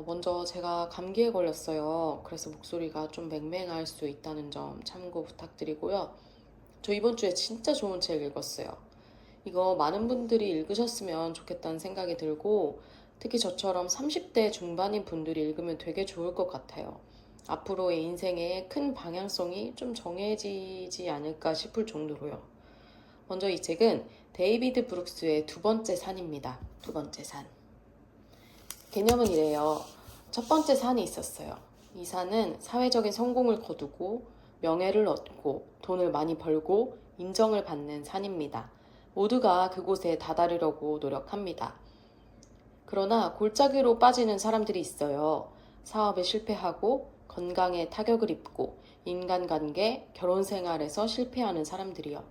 먼저 제가 감기에 걸렸어요. 그래서 목소리가 좀 맹맹할 수 있다는 점 참고 부탁드리고요. 저 이번 주에 진짜 좋은 책 읽었어요. 이거 많은 분들이 읽으셨으면 좋겠다는 생각이 들고, 특히 저처럼 30대 중반인 분들이 읽으면 되게 좋을 것 같아요. 앞으로의 인생의 큰 방향성이 좀 정해지지 않을까 싶을 정도로요. 먼저 이 책은 데이비드 브룩스의 두 번째 산입니다. 두 번째 산. 개념은 이래요. 첫 번째 산이 있었어요. 이 산은 사회적인 성공을 거두고 명예를 얻고 돈을 많이 벌고 인정을 받는 산입니다. 모두가 그곳에 다다르려고 노력합니다. 그러나 골짜기로 빠지는 사람들이 있어요. 사업에 실패하고 건강에 타격을 입고 인간관계, 결혼 생활에서 실패하는 사람들이요.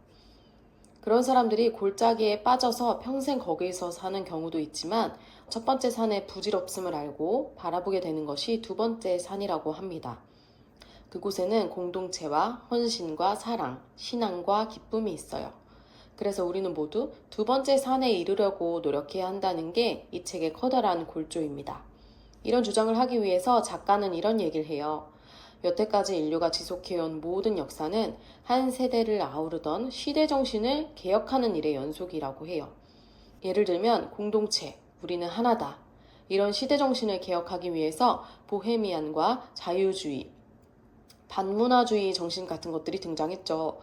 그런 사람들이 골짜기에 빠져서 평생 거기서 사는 경우도 있지만 첫 번째 산의 부질없음을 알고 바라보게 되는 것이 두 번째 산이라고 합니다. 그곳에는 공동체와 헌신과 사랑, 신앙과 기쁨이 있어요. 그래서 우리는 모두 두 번째 산에 이르려고 노력해야 한다는 게 이 책의 커다란 골조입니다. 이런 주장을 하기 위해서 작가는 이런 얘기를 해요. 여태까지 인류가 지속해온 모든 역사는 한 세대를 아우르던 시대 정신을 개혁하는 일의 연속이라고 해요. 예를 들면 공동체, 우리는 하나다. 이런 시대 정신을 개혁하기 위해서 보헤미안과 자유주의, 반문화주의 정신 같은 것들이 등장했죠.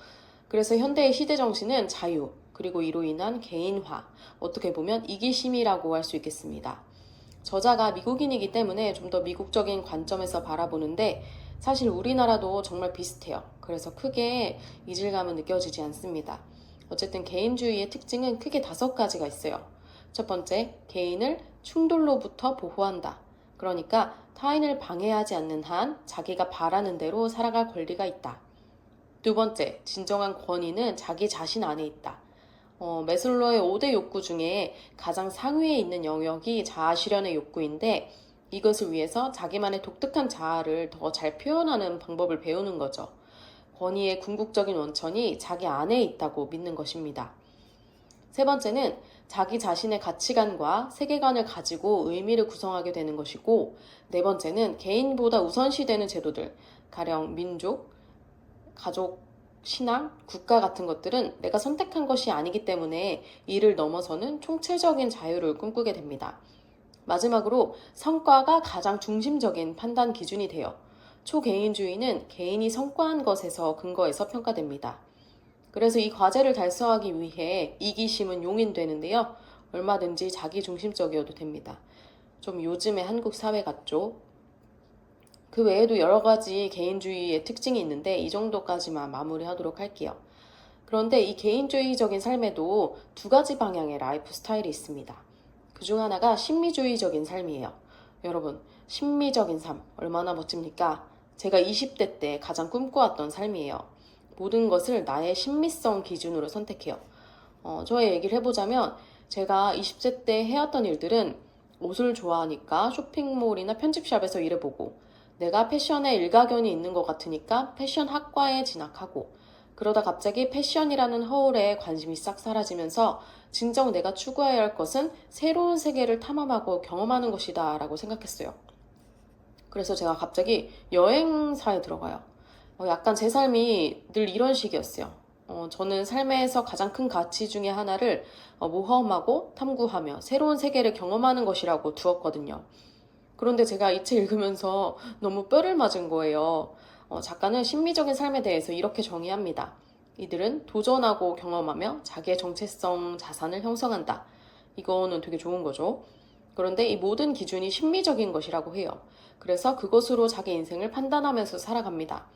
그래서 현대의 시대 정신은 자유, 그리고 이로 인한 개인화, 어떻게 보면 이기심이라고 할 수 있겠습니다. 저자가 미국인이기 때문에 좀 더 미국적인 관점에서 바라보는데 사실 우리나라도 정말 비슷해요. 그래서 크게 이질감은 느껴지지 않습니다. 어쨌든 개인주의의 특징은 크게 5가지가 있어요. 첫 번째, 개인을 충돌로부터 보호한다. 그러니까 타인을 방해하지 않는 한 자기가 바라는 대로 살아갈 권리가 있다. 두 번째, 진정한 권위는 자기 자신 안에 있다. 메슬로의 5대 욕구 중에 가장 상위에 있는 영역이 자아 실현의 욕구인데 이것을 위해서 자기만의 독특한 자아를 더 잘 표현하는 방법을 배우는 거죠. 권위의 궁극적인 원천이 자기 안에 있다고 믿는 것입니다. 세 번째는 자기 자신의 가치관과 세계관을 가지고 의미를 구성하게 되는 것이고, 네 번째는 개인보다 우선시되는 제도들, 가령 민족, 가족, 신앙, 국가 같은 것들은 내가 선택한 것이 아니기 때문에 이를 넘어서는 총체적인 자유를 꿈꾸게 됩니다. 마지막으로 성과가 가장 중심적인 판단 기준이 돼요. 초개인주의는 개인이 성과한 것에서 근거해서 평가됩니다. 그래서 이 과제를 달성하기 위해 이기심은 용인되는데요. 얼마든지 자기중심적이어도 됩니다. 좀 요즘의 한국 사회 같죠? 그 외에도 여러 가지 개인주의의 특징이 있는데 이 정도까지만 마무리하도록 할게요. 그런데 이 개인주의적인 삶에도 2가지 방향의 라이프 스타일이 있습니다. 그중 하나가 신미주의적인 삶이에요. 여러분, 신미적인 삶 얼마나 멋집니까? 제가 20대 때 가장 꿈꿔왔던 삶이에요. 모든 것을 나의 신미성 기준으로 선택해요. 저의 얘기를 해보자면 제가 20대 때 해왔던 일들은 옷을 좋아하니까 쇼핑몰이나 편집샵에서 일해보고, 내가 패션에 일가견이 있는 것 같으니까 패션 학과에 진학하고, 그러다 갑자기 패션이라는 허울에 관심이 싹 사라지면서 진정 내가 추구해야 할 것은 새로운 세계를 탐험하고 경험하는 것이다 라고 생각했어요. 그래서 제가 갑자기 여행사에 들어가요. 약간 제 삶이 늘 이런 식이었어요. 저는 삶에서 가장 큰 가치 중에 하나를 모험하고 탐구하며 새로운 세계를 경험하는 것이라고 두었거든요. 그런데 제가 이 책 읽으면서 너무 뼈를 맞은 거예요. 작가는 심미적인 삶에 대해서 이렇게 정의합니다. 이들은 도전하고 경험하며 자기의 정체성 자산을 형성한다. 이거는 되게 좋은 거죠. 그런데 이 모든 기준이 심미적인 것이라고 해요. 그래서 그것으로 자기 인생을 판단하면서 살아갑니다.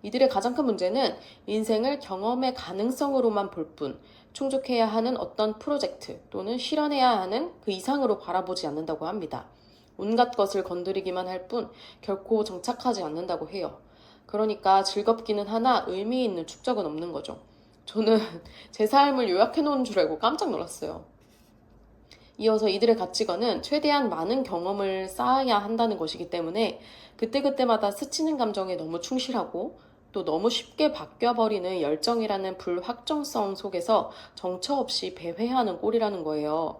이들의 가장 큰 문제는 인생을 경험의 가능성으로만 볼 뿐, 충족해야 하는 어떤 프로젝트 또는 실현해야 하는 그 이상으로 바라보지 않는다고 합니다. 온갖 것을 건드리기만 할 뿐 결코 정착하지 않는다고 해요. 그러니까 즐겁기는 하나 의미 있는 축적은 없는 거죠. 저는 제 삶을 요약해 놓은 줄 알고 깜짝 놀랐어요. 이어서 이들의 가치관은 최대한 많은 경험을 쌓아야 한다는 것이기 때문에 그때그때마다 스치는 감정에 너무 충실하고 또 너무 쉽게 바뀌어버리는 열정이라는 불확정성 속에서 정처 없이 배회하는 꼴이라는 거예요.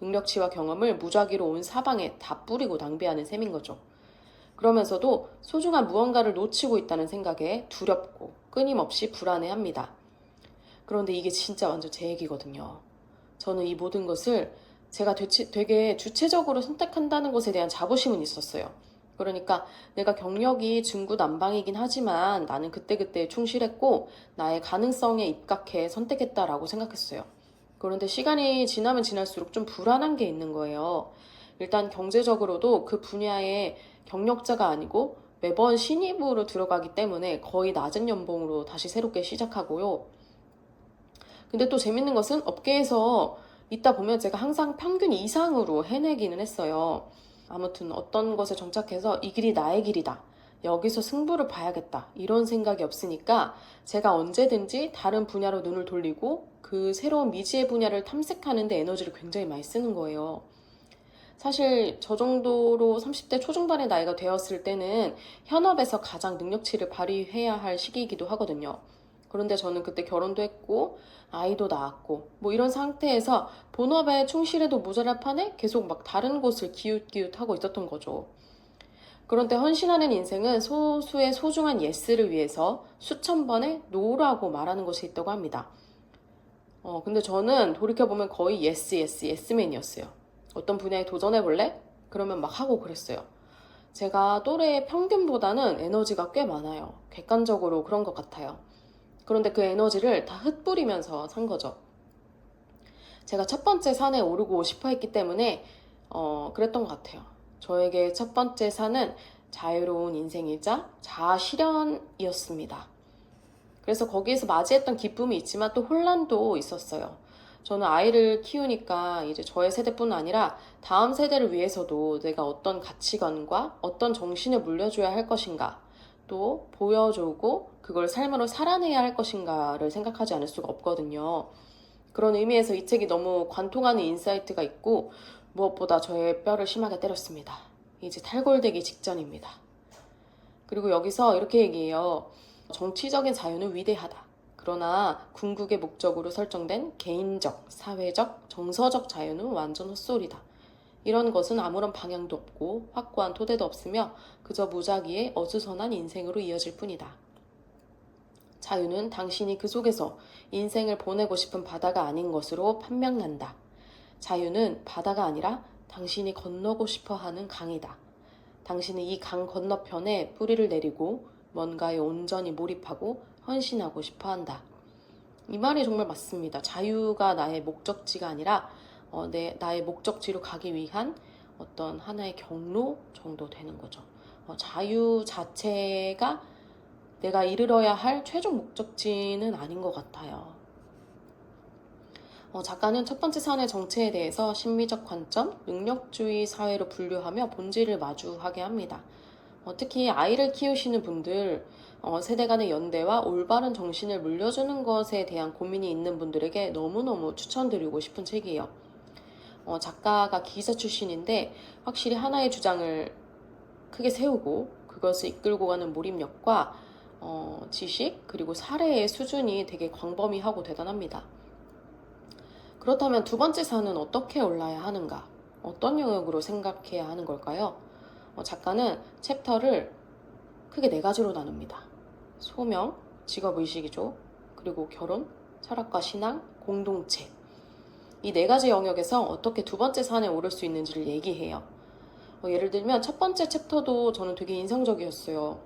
능력치와 경험을 무작위로 온 사방에 다 뿌리고 낭비하는 셈인 거죠. 그러면서도 소중한 무언가를 놓치고 있다는 생각에 두렵고 끊임없이 불안해합니다. 그런데 이게 진짜 완전 제 얘기거든요. 저는 이 모든 것을 제가 되게 주체적으로 선택한다는 것에 대한 자부심은 있었어요. 그러니까 내가 경력이 중구난방이긴 하지만 나는 그때그때 충실했고 나의 가능성에 입각해 선택했다라고 생각했어요. 그런데 시간이 지나면 지날수록 좀 불안한 게 있는 거예요. 일단 경제적으로도 그 분야의 경력자가 아니고 매번 신입으로 들어가기 때문에 거의 낮은 연봉으로 다시 새롭게 시작하고요. 근데 또 재밌는 것은 업계에서 있다 보면 제가 항상 평균 이상으로 해내기는 했어요. 아무튼 어떤 것에 정착해서 이 길이 나의 길이다. 여기서 승부를 봐야겠다. 이런 생각이 없으니까 제가 언제든지 다른 분야로 눈을 돌리고 그 새로운 미지의 분야를 탐색하는 데 에너지를 굉장히 많이 쓰는 거예요. 사실 저 정도로 30대 초중반의 나이가 되었을 때는 현업에서 가장 능력치를 발휘해야 할 시기이기도 하거든요. 그런데 저는 그때 결혼도 했고 아이도 낳았고 뭐 이런 상태에서 본업에 충실해도 모자랄 판에 계속 막 다른 곳을 기웃기웃하고 있었던 거죠. 그런데 헌신하는 인생은 소수의 소중한 예스를 위해서 수천 번의 노라고 말하는 것이 있다고 합니다. 근데 저는 돌이켜보면 거의 예스맨이었어요. 어떤 분야에 도전해볼래? 그러면 막 하고 그랬어요. 제가 또래의 평균보다는 에너지가 꽤 많아요. 객관적으로 그런 것 같아요. 그런데 그 에너지를 다 흩뿌리면서 산 거죠. 제가 첫 번째 산에 오르고 싶어 했기 때문에 그랬던 것 같아요. 저에게 첫 번째 산은 자유로운 인생이자 자아 실현이었습니다. 그래서 거기에서 맞이했던 기쁨이 있지만 또 혼란도 있었어요. 저는 아이를 키우니까 이제 저의 세대뿐 아니라 다음 세대를 위해서도 내가 어떤 가치관과 어떤 정신을 물려줘야 할 것인가, 또 보여주고 그걸 삶으로 살아내야 할 것인가를 생각하지 않을 수가 없거든요. 그런 의미에서 이 책이 너무 관통하는 인사이트가 있고 무엇보다 저의 뼈를 심하게 때렸습니다. 이제 탈골되기 직전입니다. 그리고 여기서 이렇게 얘기해요. 정치적인 자유는 위대하다. 그러나 궁극의 목적으로 설정된 개인적, 사회적, 정서적 자유는 완전 헛소리다. 이런 것은 아무런 방향도 없고 확고한 토대도 없으며 그저 무작위의 어수선한 인생으로 이어질 뿐이다. 자유는 당신이 그 속에서 인생을 보내고 싶은 바다가 아닌 것으로 판명난다. 자유는 바다가 아니라 당신이 건너고 싶어 하는 강이다. 당신은 이 강 건너편에 뿌리를 내리고 뭔가에 온전히 몰입하고 헌신하고 싶어 한다. 이 말이 정말 맞습니다. 자유가 나의 목적지가 아니라 나의 목적지로 가기 위한 어떤 하나의 경로 정도 되는 거죠. 자유 자체가 내가 이르러야 할 최종 목적지는 아닌 것 같아요. 작가는 첫 번째 산의 정체에 대해서 심미적 관점, 능력주의 사회로 분류하며 본질을 마주하게 합니다. 특히 아이를 키우시는 분들, 세대 간의 연대와 올바른 정신을 물려주는 것에 대한 고민이 있는 분들에게 너무너무 추천드리고 싶은 책이에요. 작가가 기자 출신인데 확실히 하나의 주장을 크게 세우고 그것을 이끌고 가는 몰입력과 지식 그리고 사례의 수준이 되게 광범위하고 대단합니다. 그렇다면 두 번째 산은 어떻게 올라야 하는가? 어떤 영역으로 생각해야 하는 걸까요? 작가는 챕터를 크게 4가지로 나눕니다. 소명, 직업의식이죠. 그리고 결혼, 철학과 신앙, 공동체. 이 4가지 영역에서 어떻게 두 번째 산에 오를 수 있는지를 얘기해요. 예를 들면 첫 번째 챕터도 저는 되게 인상적이었어요.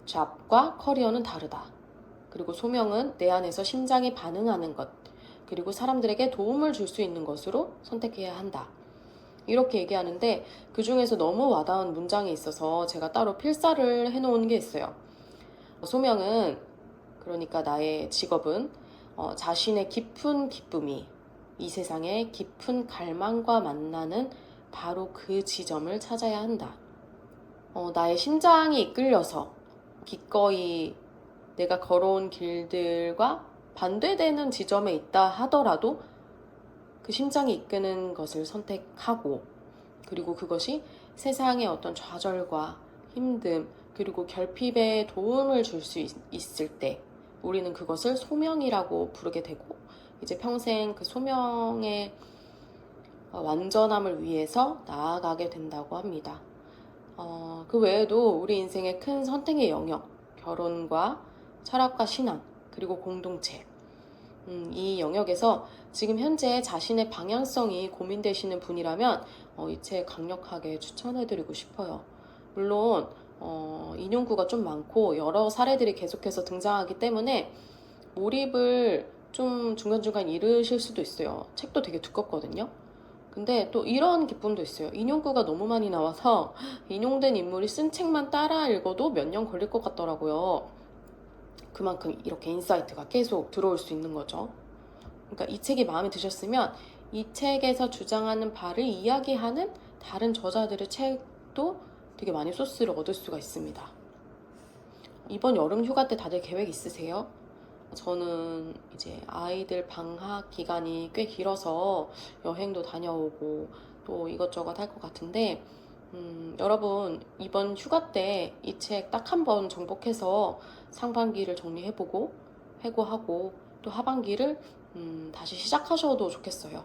잡과 커리어는 다르다. 그리고 소명은 내 안에서 심장이 반응하는 것. 그리고 사람들에게 도움을 줄 수 있는 것으로 선택해야 한다. 이렇게 얘기하는데 그 중에서 너무 와닿은 문장이 있어서 제가 따로 필사를 해놓은 게 있어요. 소명은 그러니까 나의 직업은 자신의 깊은 기쁨이 이 세상의 깊은 갈망과 만나는 바로 그 지점을 찾아야 한다. 나의 심장이 이끌려서 기꺼이 내가 걸어온 길들과 반대되는 지점에 있다 하더라도 그 심장이 이끄는 것을 선택하고 그리고 그것이 세상의 어떤 좌절과 힘듦 그리고 결핍에 도움을 줄 수 있을 때 우리는 그것을 소명이라고 부르게 되고 이제 평생 그 소명의 완전함을 위해서 나아가게 된다고 합니다. 그 외에도 우리 인생의 큰 선택의 영역, 결혼과 철학과 신앙, 그리고 공동체. 이 영역에서 지금 현재 자신의 방향성이 고민되시는 분이라면 이 책 강력하게 추천해드리고 싶어요. 물론 인용구가 좀 많고 여러 사례들이 계속해서 등장하기 때문에 몰입을 좀 중간중간 잃으실 수도 있어요. 책도 되게 두껍거든요. 근데 또 이런 기쁨도 있어요. 인용구가 너무 많이 나와서 인용된 인물이 쓴 책만 따라 읽어도 몇 년 걸릴 것 같더라고요. 그만큼 이렇게 인사이트가 계속 들어올 수 있는 거죠. 그러니까 이 책이 마음에 드셨으면 이 책에서 주장하는 바를 이야기하는 다른 저자들의 책도 되게 많이 소스를 얻을 수가 있습니다. 이번 여름 휴가 때 다들 계획 있으세요? 저는 이제 아이들 방학 기간이 꽤 길어서 여행도 다녀오고 또 이것저것 할 것 같은데 여러분 이번 휴가 때 이 책 딱 한 번 정복해서 상반기를 정리해보고 회고하고 또 하반기를 다시 시작하셔도 좋겠어요.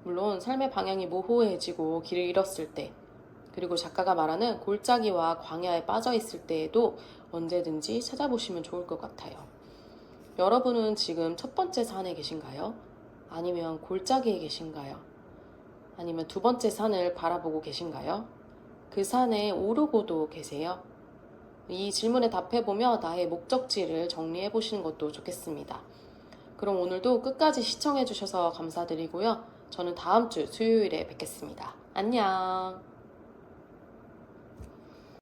물론 삶의 방향이 모호해지고 길을 잃었을 때 그리고 작가가 말하는 골짜기와 광야에 빠져 있을 때에도 언제든지 찾아보시면 좋을 것 같아요. 여러분은 지금 첫 번째 산에 계신가요? 아니면 골짜기에 계신가요? 아니면 두 번째 산을 바라보고 계신가요? 그 산에 오르고도 계세요? 이 질문에 답해보며 나의 목적지를 정리해보시는 것도 좋겠습니다. 그럼 오늘도 끝까지 시청해주셔서 감사드리고요. 저는 다음 주 수요일에 뵙겠습니다. 안녕!